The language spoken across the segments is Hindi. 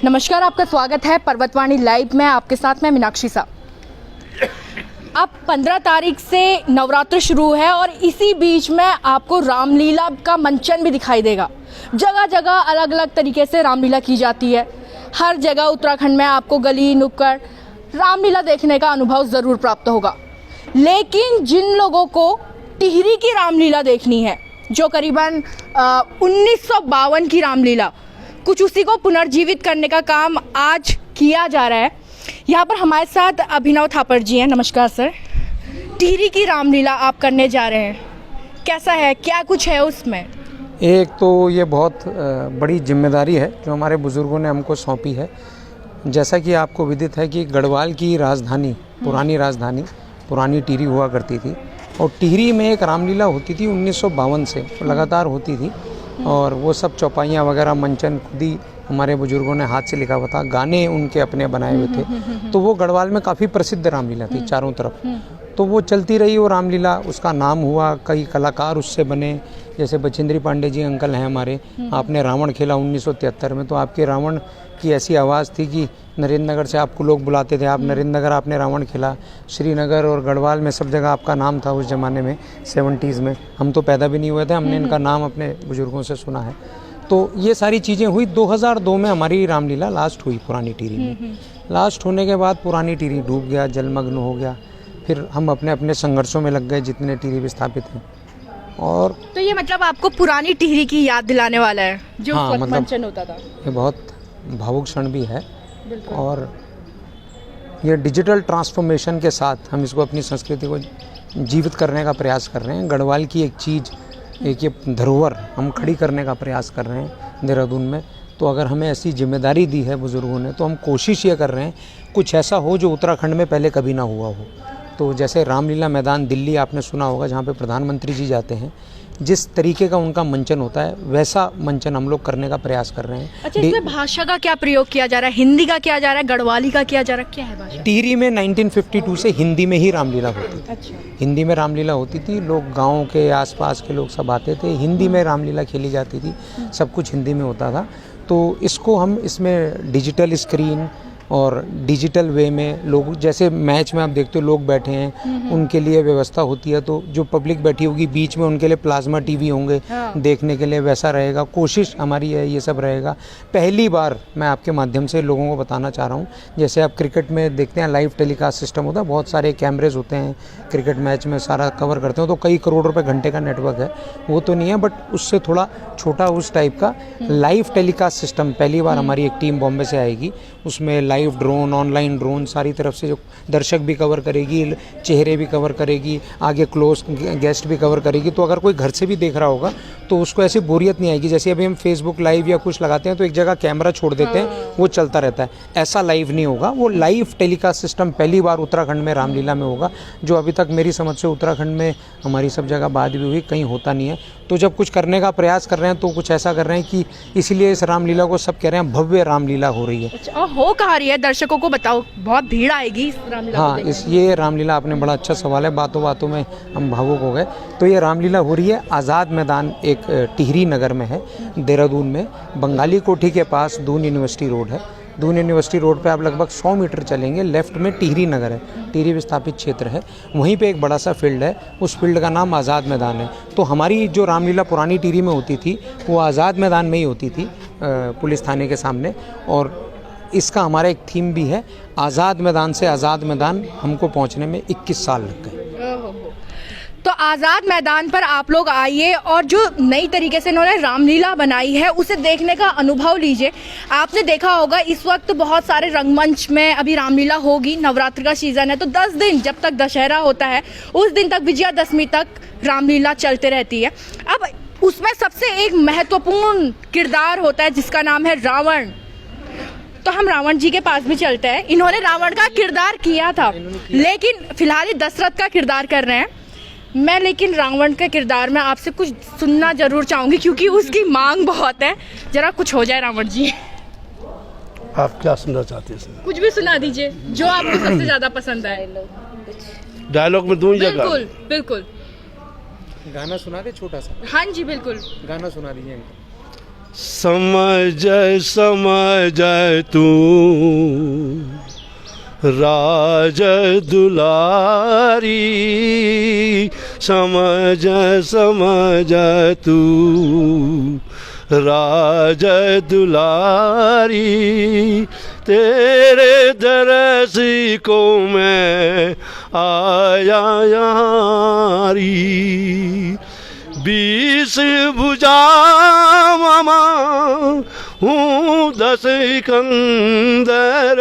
नमस्कार, आपका स्वागत है पर्वतवाणी लाइव में। आपके साथ मैं मीनाक्षी सा। अब 15 तारीख से नवरात्र शुरू है और इसी बीच में आपको रामलीला का मंचन भी दिखाई देगा। जगह जगह अलग अलग तरीके से रामलीला की जाती है। हर जगह उत्तराखंड में आपको गली नुक्कड़ रामलीला देखने का अनुभव ज़रूर प्राप्त होगा। लेकिन जिन लोगों को टिहरी की रामलीला देखनी है, जो करीबन 1952 की रामलीला, कुछ उसी को पुनर्जीवित करने का काम आज किया जा रहा है। यहाँ पर हमारे साथ अभिनव थापर जी हैं। नमस्कार सर। टिहरी की रामलीला आप करने जा रहे हैं, कैसा है, क्या कुछ है उसमें? एक तो ये बहुत बड़ी जिम्मेदारी है जो हमारे बुज़ुर्गों ने हमको सौंपी है। जैसा कि आपको विदित है कि गढ़वाल की राजधानी, पुरानी राजधानी पुरानी टिहरी हुआ करती थी और टिहरी में एक रामलीला होती थी 1952 से लगातार होती थी। और वो सब चौपाइयाँ वगैरह मंचन खुद ही हमारे बुजुर्गों ने हाथ से लिखा हुआ था, गाने उनके अपने बनाए हुए थे। तो वो गढ़वाल में काफ़ी प्रसिद्ध रामलीला थी चारों तरफ। तो वो चलती रही वो रामलीला, उसका नाम हुआ, कई कलाकार उससे बने। जैसे बचेंद्री पांडे जी अंकल हैं हमारे, आपने रावण खेला 1973 में, तो आपके रावण की ऐसी आवाज़ थी कि नरेंद्र नगर से आपको लोग बुलाते थे, आप नरेंद्र नगर आपने रावण खेला। श्रीनगर और गढ़वाल में सब जगह आपका नाम था उस ज़माने में, 70s में। हम तो पैदा भी नहीं हुए थे, हमने इनका नाम अपने बुजुर्गों से सुना है। तो ये सारी चीज़ें हुई। 2002 में हमारी रामलीला लास्ट हुई पुरानी टिहरी में। लास्ट होने के बाद पुरानी टिहरी डूब गया, जलमग्न हो गया। फिर हम अपने अपने संघर्षों में लग गए जितने टिहरी विस्थापित हैं। और तो ये मतलब आपको पुरानी टिहरी की याद दिलाने वाला है जो हाँ, उस वक्त मतलब मंचन होता था। ये बहुत भावुक क्षण भी है। और ये डिजिटल ट्रांसफॉर्मेशन के साथ हम इसको अपनी संस्कृति को जीवित करने का प्रयास कर रहे हैं। गढ़वाल की एक चीज़, एक ये धरोहर हम खड़ी करने का प्रयास कर रहे हैं देहरादून में। तो अगर हमें ऐसी जिम्मेदारी दी है बुज़ुर्गों ने, तो हम कोशिश ये कर रहे हैं कुछ ऐसा हो जो उत्तराखंड में पहले कभी ना हुआ हो। तो जैसे रामलीला मैदान दिल्ली आपने सुना होगा, जहाँ पे प्रधानमंत्री जी जाते हैं, जिस तरीके का उनका मंचन होता है वैसा मंचन हम लोग करने का प्रयास कर रहे हैं। अच्छा, इसमें भाषा का क्या प्रयोग किया जा रहा है? हिंदी का किया जा रहा है, गढ़वाली का किया जा रहा है, क्या है भाषा? टिहरी में 1952 से हिंदी में ही रामलीला होती थी। अच्छा। हिंदी में रामलीला होती थी, लोग गांव के आसपास के लोग सब आते थे, हिंदी में रामलीला खेली जाती थी, सब कुछ हिंदी में होता था। तो इसको हम इसमें डिजिटल स्क्रीन और डिजिटल वे में लोग, जैसे मैच में आप देखते हो लोग बैठे हैं, उनके लिए व्यवस्था होती है। तो जो पब्लिक बैठी होगी बीच में, उनके लिए प्लाज्मा टीवी होंगे देखने के लिए, वैसा रहेगा। कोशिश हमारी है ये सब रहेगा। पहली बार मैं आपके माध्यम से लोगों को बताना चाह रहा हूँ, जैसे आप क्रिकेट में देखते हैं लाइव टेलीकास्ट सिस्टम होता है, बहुत सारे कैमरेज होते हैं क्रिकेट मैच में, सारा कवर करते हो, तो कई करोड़ रुपये घंटे का नेटवर्क है। वो तो नहीं है, बट उससे थोड़ा छोटा उस टाइप का लाइव टेलीकास्ट सिस्टम पहली बार हमारी एक टीम बॉम्बे से आएगी। उसमें लाइव ड्रोन, ऑनलाइन ड्रोन, सारी तरफ से जो दर्शक भी कवर करेगी, चेहरे भी कवर करेगी, आगे क्लोज गेस्ट भी कवर करेगी। तो अगर कोई घर से भी देख रहा होगा तो उसको ऐसी बोरियत नहीं आएगी। जैसे अभी हम फेसबुक लाइव या कुछ लगाते हैं तो एक जगह कैमरा छोड़ देते हैं, वो चलता रहता है, ऐसा लाइव नहीं होगा। वो लाइव टेलीकास्ट सिस्टम पहली बार उत्तराखंड में रामलीला में होगा, जो अभी तक मेरी समझ से उत्तराखंड में हमारी सब जगह बात भी हुई, कहीं होता नहीं है। तो जब कुछ करने का प्रयास कर रहे हैं तो कुछ ऐसा कर रहे हैं कि इसलिए इस रामलीला को सब कह रहे हैं भव्य रामलीला हो रही है। अच्छा, हो कहाँ रही है? दर्शकों को बताओ, बहुत भीड़ आएगी इस रामलीला को हाँ, ये रामलीला, आपने बड़ा अच्छा सवाल है, बातों बातों में हम भावुक हो गए। तो ये रामलीला हो रही है आज़ाद मैदान, एक टिहरी नगर में है, देहरादून में, बंगाली कोठी के पास दून यूनिवर्सिटी रोड है। दून यूनिवर्सिटी रोड पे आप लगभग 100 मीटर चलेंगे, लेफ्ट में टिहरी नगर है, टिहरी विस्थापित क्षेत्र है। वहीं पे एक बड़ा सा फील्ड है, उस फील्ड का नाम आज़ाद मैदान है। तो हमारी जो रामलीला पुरानी टिहरी में होती थी वो आज़ाद मैदान में ही होती थी, पुलिस थाने के सामने। और इसका हमारा एक थीम भी है, आज़ाद मैदान से आज़ाद मैदान हमको पहुंचने में 21 साल लग गए। तो आज़ाद मैदान पर आप लोग आइए और जो नई तरीके से इन्होंने रामलीला बनाई है उसे देखने का अनुभव लीजिए। आपने देखा होगा इस वक्त बहुत सारे रंगमंच में अभी रामलीला होगी। नवरात्र का सीज़न है तो 10 दिन, जब तक दशहरा होता है उस दिन तक, विजयादशमी तक रामलीला चलते रहती है। अब उसमें सबसे एक महत्वपूर्ण किरदार होता है जिसका नाम है रावण। तो हम रावण जी के पास भी चलते हैं। इन्होंने रावण का किरदार किया था, लेकिन फिलहाल ये दशरथ का किरदार कर रहे हैं। मैं लेकिन रावण के किरदार में आपसे कुछ सुनना जरूर चाहूँगी क्योंकि उसकी मांग बहुत है। जरा कुछ हो जाए रावण जी। आप क्या सुनना चाहते हैं? कुछ भी सुना दीजिए जो आपको सबसे ज्यादा पसंद आए। डायलॉग में दूं जगह? बिल्कुल बिल्कुल। गाना सुना दे छोटा सा। हाँ जी बिल्कुल। गाना सुना दीजिए। समझ समझ तू राज दुलारी, समझ समझ तू राज दुलारी, तेरे दरस को मैं आया यारी। 20 भुजा मामा हूँ 10 सिकंदर,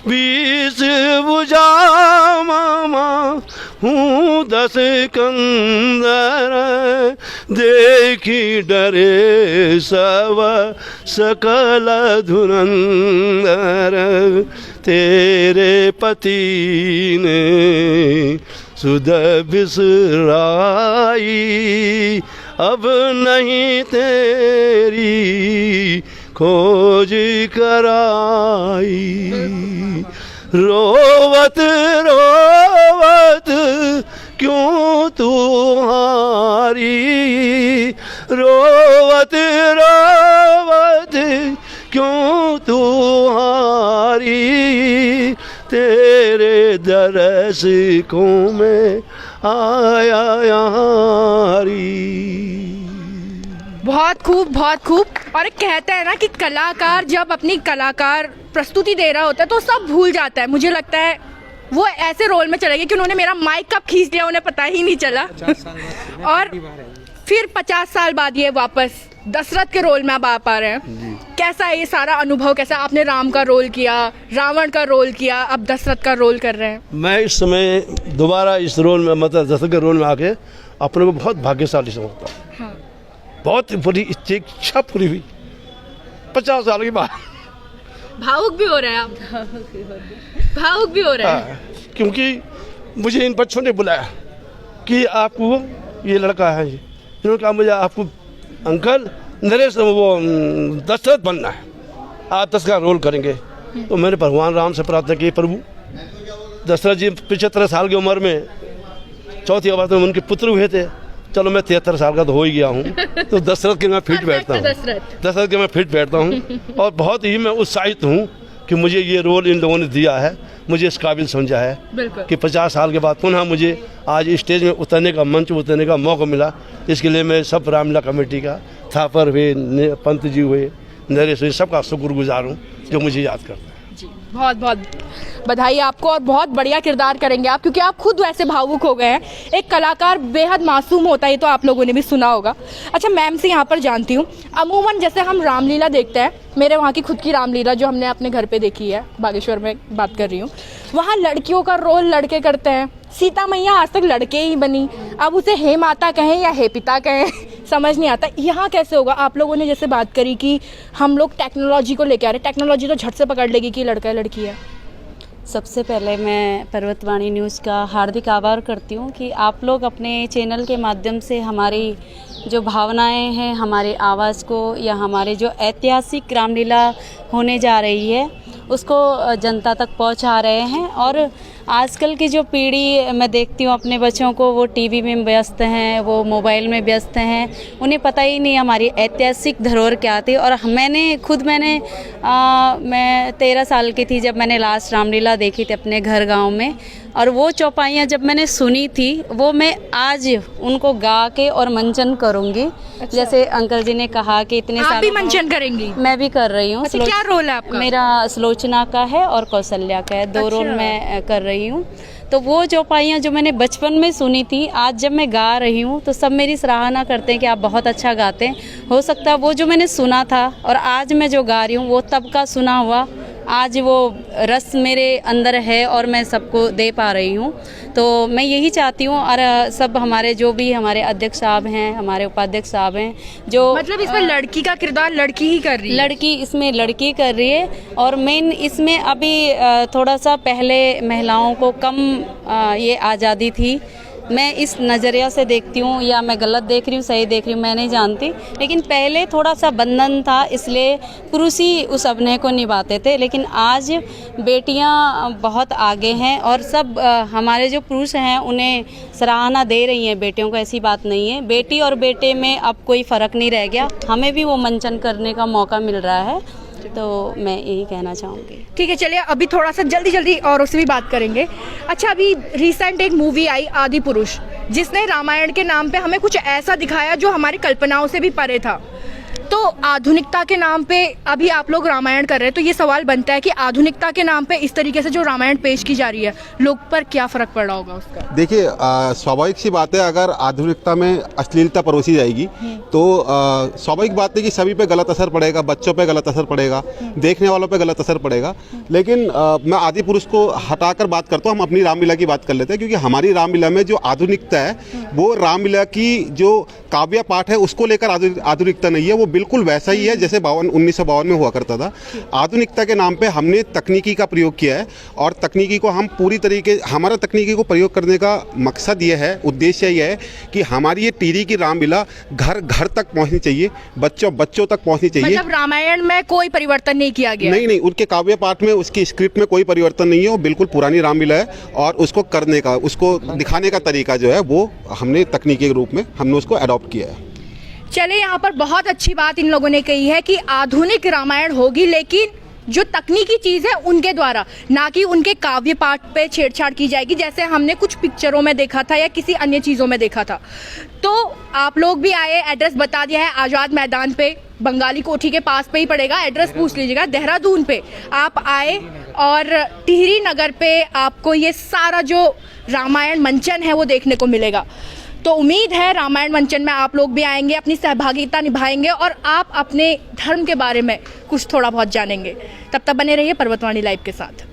20 भुजा मामा हूँ 10 सिकंदर, देखी डरे सब सकल धुरंधर, तेरे पति ने सुध बिसराई, अब नहीं तेरी खोज कराई। रोवत रोवत क्यों तू हारी, रोवत रोवत क्यों तू हारी, तेरे दरस को मैं आया यारी। बहुत खूब, बहुत खूब। और एक कहते हैं ना कि कलाकार जब अपनी कलाकार प्रस्तुति दे रहा होता है तो सब भूल जाता है। मुझे लगता है वो ऐसे रोल में चले गए कि उन्होंने मेरा माइक कब खींच लिया उन्हें पता ही नहीं चला। और फिर 50 साल बाद ये वापस दशरथ के रोल में अब आ पा रहे हैं। कैसा है ये सारा अनुभव? कैसा आपने राम का रोल किया, रावण का रोल किया, अब दशरथ का रोल कर रहे हैं? मैं इस समय दोबारा इस रोल में मतलब दशरथ के रोल में आके अपने को बहुत भाग्यशाली समझता हूँ। हाँ। बहुत बड़ी इच्छा पूरी हुई 50 साल के बाद। भावुक भी हो रहे हैं आप? भावुक भी हो रहे हैं? क्योंकि मुझे इन बच्चों ने बुलाया कि आपको ये लड़का है, इन्होंने कहा मुझे आपको अंकल नरेश वो दशरथ बनना है, आप 10 का रोल करेंगे। तो मैंने भगवान राम से प्रार्थना की, प्रभु दशरथ जी 75 साल की उम्र में चौथी अवस्था में उनके पुत्र हुए थे, चलो मैं 73 साल का तो हो ही गया हूँ, तो दशरथ के मैं फिट बैठता हूँ, दशरथ के मैं फिट बैठता हूँ। और बहुत ही मैं उत्साहित हूँ कि मुझे ये रोल इन लोगों ने दिया है, मुझे इस काबिल समझा है कि 50 साल के बाद पुनः मुझे आज स्टेज में उतरने का, मंच उतरने का मौका मिला। इसके लिए मैं सब रामलीला कमेटी का, थापर हुए, पंत जी हुए, नरेश हुए, सबका शुक्रगुजार हूँ जो मुझे याद करते हैं। जी, बहुत बहुत बधाई आपको। और बहुत बढ़िया किरदार करेंगे आप, क्योंकि आप खुद वैसे भावुक हो गए हैं। एक कलाकार बेहद मासूम होता है, ये तो आप लोगों ने भी सुना होगा। अच्छा, मैम से यहाँ पर जानती हूँ, अमूमन जैसे हम रामलीला देखते हैं, मेरे वहाँ की खुद की रामलीला जो हमने अपने घर पे देखी है, बागेश्वर में बात कर रही हूँ, वहाँ लड़कियों का रोल लड़के करते हैं। सीता मैया आज तक लड़के ही बनी, अब उसे हे माता कहें या हे पिता कहें समझ नहीं आता। यहाँ कैसे होगा? आप लोगों ने जैसे बात करी कि हम लोग टेक्नोलॉजी को लेके आ रहे हैं, टेक्नोलॉजी तो झट से पकड़ लेगी कि लड़का है लड़की है। सबसे पहले मैं पर्वतवाणी न्यूज़ का हार्दिक आभार करती हूँ कि आप लोग अपने चैनल के माध्यम से हमारी जो भावनाएं हैं, हमारे आवाज़ को या हमारे जो ऐतिहासिक रामलीला होने जा रही है उसको जनता तक पहुंचा रहे हैं। और आजकल की जो पीढ़ी मैं देखती हूँ अपने बच्चों को, वो टीवी में व्यस्त हैं, वो मोबाइल में व्यस्त हैं, उन्हें पता ही नहीं हमारी ऐतिहासिक धरोहर क्या थी। और मैं 13 साल की थी जब मैंने लास्ट रामलीला देखी थी अपने घर गांव में, और वो चौपाइयाँ जब मैंने सुनी थी वो मैं आज उनको गा के और मंचन करूँगी। अच्छा। जैसे अंकल जी ने कहा कि इतने साल आप भी मंचन करेंगी? मैं भी कर रही हूँ। अच्छा, क्या रोल है आपका? मेरा सुलोचना का है और कौशल्या का है, 2 रोल मैं कर रही हूँ। तो वो चौपाइयाँ जो मैंने बचपन में सुनी थी, आज जब मैं गा रही हूँ तो सब मेरी सराहना करते हैं कि आप बहुत अच्छा गाते हैं। हो सकता है वो जो मैंने सुना था और आज मैं जो गा रही हूँ वो तब का सुना हुआ आज वो रस मेरे अंदर है और मैं सबको दे पा रही हूँ। तो मैं यही चाहती हूँ, और सब हमारे जो भी हमारे अध्यक्ष साहब हैं, हमारे उपाध्यक्ष साहब हैं, जो मतलब इसमें लड़की का किरदार लड़की ही कर रही है? लड़की इसमें लड़की कर रही है। और मेन इसमें अभी थोड़ा सा पहले महिलाओं को कम ये आज़ादी थी, मैं इस नज़रिया से देखती हूँ, या मैं गलत देख रही हूँ सही देख रही हूँ मैं नहीं जानती, लेकिन पहले थोड़ा सा बंधन था, इसलिए पुरुष ही उस अभिनय को निभाते थे। लेकिन आज बेटियाँ बहुत आगे हैं और सब हमारे जो पुरुष हैं उन्हें सराहना दे रही हैं बेटियों को, ऐसी बात नहीं है। बेटी और बेटे में अब कोई फ़र्क नहीं रह गया, हमें भी वो मंचन करने का मौका मिल रहा है, तो मैं यही कहना चाहूँगी। ठीक है, चलिए अभी थोड़ा सा जल्दी औरों से भी बात करेंगे। अच्छा, अभी रिसेंट एक मूवी आई आदि पुरुष, जिसने रामायण के नाम पे हमें कुछ ऐसा दिखाया जो हमारी कल्पनाओं से भी परे था। तो आधुनिकता के नाम पे अभी आप लोग रामायण कर रहे हैं, तो ये सवाल बनता है कि आधुनिकता के नाम पे इस तरीके से जो रामायण पेश की जा रही है, लोग पर क्या फ़र्क पड़ रहा होगा उसका? देखिए, स्वाभाविक सी बात है, अगर आधुनिकता में अश्लीलता परोसी जाएगी तो स्वाभाविक बात है कि सभी पे गलत असर पड़ेगा, बच्चों पे गलत असर पड़ेगा, देखने वालों पे गलत असर पड़ेगा। लेकिन मैं आदि पुरुष को हटाकर बात करता हूँ, हम अपनी रामलीला की बात कर लेते हैं, क्योंकि हमारी रामलीला में जो आधुनिकता है वो रामलीला की जो काव्य पाठ है उसको लेकर आधुनिकता नहीं है, वो बिल्कुल वैसा ही है जैसे 1952 में हुआ करता था। आधुनिकता के नाम पे हमने तकनीकी का प्रयोग किया है और तकनीकी को हम पूरी तरीके, हमारा तकनीकी को प्रयोग करने का मकसद ये है, उद्देश्य ये है कि हमारी ये टीरी की रामलीला घर घर तक पहुंचनी चाहिए, बच्चों बच्चों तक पहुंचनी चाहिए। मतलब रामायण में कोई परिवर्तन नहीं किया गया? नहीं, उनके काव्य पाठ में, उसकी स्क्रिप्ट में कोई परिवर्तन नहीं है, वो बिल्कुल पुरानी रामलीला है और उसको करने का, उसको दिखाने का तरीका जो है वो हमने तकनीकी के रूप में हमने उसको अडॉप्ट किया है। चले, यहाँ पर बहुत अच्छी बात इन लोगों ने कही है कि आधुनिक रामायण होगी, लेकिन जो तकनीकी चीज़ है उनके द्वारा, ना कि उनके काव्य पाठ पे छेड़छाड़ की जाएगी, जैसे हमने कुछ पिक्चरों में देखा था या किसी अन्य चीज़ों में देखा था। तो आप लोग भी आए, एड्रेस बता दिया है, आज़ाद मैदान पे, बंगाली कोठी के पास पे ही पड़ेगा, एड्रेस पूछ लीजिएगा। देहरादून पे आप आए और टिहरी नगर पे आपको ये सारा जो रामायण मंचन है वो देखने को मिलेगा। तो उम्मीद है रामायण मंचन में आप लोग भी आएंगे, अपनी सहभागिता निभाएंगे और आप अपने धर्म के बारे में कुछ थोड़ा बहुत जानेंगे। तब तक बने रहिए पर्वतवाणी लाइव के साथ।